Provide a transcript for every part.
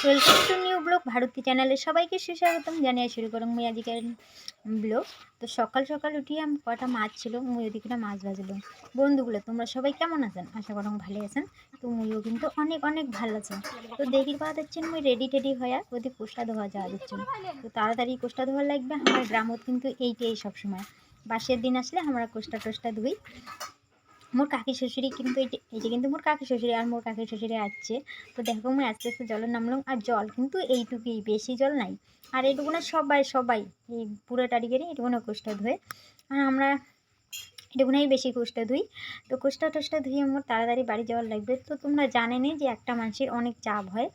Welcome to new blog Bharati চ্যানেলে সবাইকে সুস্বাগতম জানিয়ে শুরু করুন মুই আজকের ব্লগ। তো সকাল সকাল উঠিয়ে আমি কটা মাছ ছিল মুই ওদিকে মাছ ভাজলো। বন্ধুগুলো তোমরা সবাই কেমন আছেন? আশা করুন ভালো আছেন। তো মুইও কিন্তু অনেক অনেক ভালো আছেন। তো দেখির পাওয়া যাচ্ছেন মুই রেডি টেডি হয়ে ওদের কোষ্টা ধোয়া যাওয়া দিচ্ছেন। তো তাড়াতাড়ি কোষ্টা ধোয়া লাগবে। আমার গ্রামত কিন্তু এইটাই সবসময় বাসের দিন আসলে আমরা কোষ্টা টোষ্টা ধুই। মোর কাকি শ্বশুরি কিন্তু এই যে কিন্তু মোর কাকি শ্বশুরি আর মোর কাকি শ্বশুরি আসছে। তো দেখো আমি আস্তে আস্তে জলে নামলাম আর জল কিন্তু এইটুকুই, বেশি জল নাই। আর এইটুকু না সবাই সবাই এই পুরো টাড়িগেরি এইটুকু না কোষ্টা ধোয়। আর আমরা এটুকুনাই বেশি কোষ্টা ধুই। তো কোষ্টা টোষ্টা ধুয়ে আমার তাড়াতাড়ি বাড়ি যাওয়ার লাগবে। তো তোমরা জানেনই যে একটা মানুষের অনেক চাপ হয়,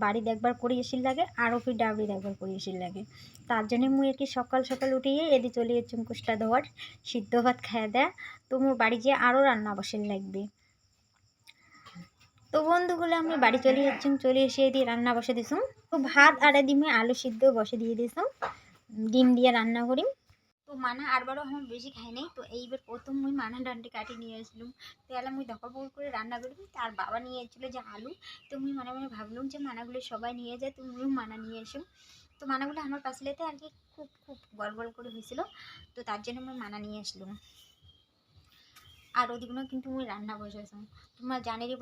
বাড়ি দেখবার করে এসির লাগে আরও কি ডাবরি দেখবার করে এসির লাগে। তার জন্যে মুই আর কি সকাল সকাল উঠিয়ে এদি চলে যাচ্ছি কোষ্টা ধোয়ার, সিদ্ধ ভাত খাওয়া দেয়া। তো মোর বাড়ি যেয়ে আরও রান্না বসের লাগবে। তো বন্ধুগুলো আমি বাড়ি চলে এসে দিয়ে রান্না বসে দিছুম। তো ভাত আর ডিমে আলু সিদ্ধ বসে দিয়ে দিছুম, ডিম দিয়ে রান্না করি। তো মানা আরবারও আমার বেশি খাই নাই। তো এইবার প্রথম মুই মানা ডান্ডি কাটি নিয়ে আসলাম। তো এলা মুই দরকার করে রান্না করি। তার বাবা নিয়ে এসেছিলো যে আলু। তো মুই মনে মনে ভাবলাম যে মানাগুলো সবাই নিয়ে যায়, তো মুইও মানা নিয়ে এসুম। তো মানাগুলো আমার পাশলেতে আর কি খুব খুব গড় করে হয়েছিল। তো তার জন্য আমি মানা নিয়ে আসলাম। আর ওদিকগুলো কিন্তু মুই রান্না বসেছিলাম। তোমরা জানেরই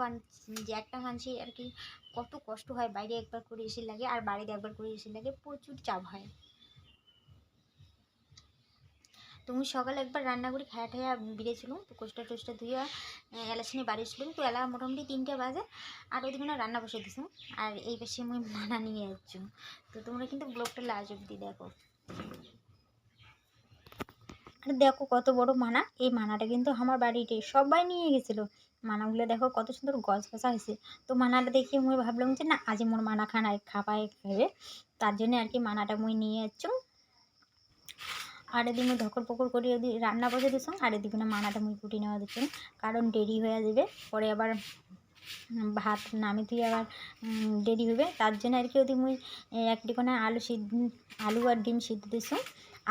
যে একটা মানুষের আর কি কত কষ্ট হয়, বাইরে একবার করে এসে লাগে আর বাড়িতে একবার করে এসে লাগে, প্রচুর চাপ হয়। তুমি সকালে একবার রান্না করে খায়া ঠায়া বেরিয়েছিলাম। তো কোষ্টা টোষ্টা ধুইয়া এলাচিনি বাড়ি ছিলাম। তো এলা মোটামুটি 3টা বাজে আর ওইদিকে না রান্না বসে দিছিলাম। আর এই পাশে মুই মানা নিয়ে যাচ্ছি। তো তোমরা কিন্তু ব্লগটা লাস্ট অব্দি দেখো। আর দেখো কত বড় মানা। এই মানাটা কিন্তু আমার বাড়িতে সবাই নিয়ে গেছিলো। মানাগুলো দেখো কত সুন্দর গছ গছা হয়েছে। তো মানাটা দেখে মুই ভাবলাম যে না আজ মোর মানা খাপায় খাবে। তার জন্য আর কি মানাটা মুই নিয়ে যাচ্ছি। আর এদিকে ধকর পকর করে রান্না বসে দিচ্ছি। আর এদিকে না মানাটা মুই কুটি নেওয়া দিচ্ছি, কারণ দেরি হয়ে যাবে পরে আবার ভাত নামে তুই আবার দেরি হবে। তার জন্য আর কি ওদিকে মুই একটিখানে আলু আর ডিম সিদ্ধ দিচ্ছি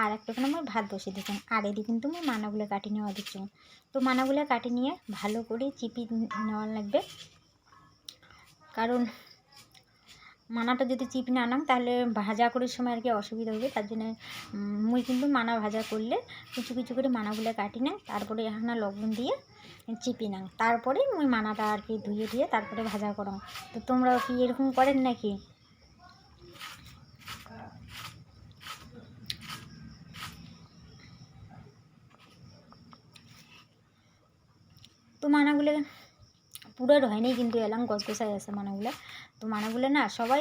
আর একটাখানে মুই ভাত বসিয়ে দিচ্ছি। আর এদিকে কিন্তু মুই মানাগুলো কাটি নেওয়া দিচ্ছি। তো মানাগুলো কাটি নিয়ে ভালো করে চিপি নেওয়া লাগবে, কারণ মানাটা যদি চিপ না আনাম তাহলে ভাজা করার সময় আর কি অসুবিধা হবে। তার জন্য মুই কিন্তু মানা ভাজা করলে কিছু কিছু করে মানাগুলো কাটি না, তারপরে এখানে লবণ দিয়ে চিপি নাও, তারপরে মুই মানাটা আর কি ধুয়ে দিয়ে তারপরে ভাজা করো। তো তোমরাও কি এরকম করেন নাকি? তো মানাগুলো পুরো হয়নি কিন্তু এলাং গছগছায় আছে মানাগুলো। তো মানাগুলো না সবাই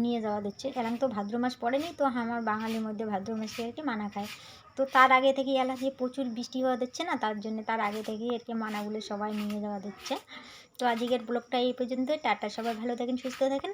নিয়ে যাওয়া দিচ্ছে। এলাং তো ভাদ্র মাস পড়েনি, তো আমার বাঙালির মধ্যে ভাদ্র মাসে আর কি মানা খায়। তো তার আগে থেকে এলাকায় প্রচুর বৃষ্টি হওয়া দিচ্ছে না, তার জন্য তার আগে থেকেই আর কি মানাগুলো সবাই নিয়ে যাওয়া দিচ্ছে। তো আজকের ব্লগটা এই পর্যন্ত। টাটা, সবাই ভালো থাকেন, সুস্থ থাকেন।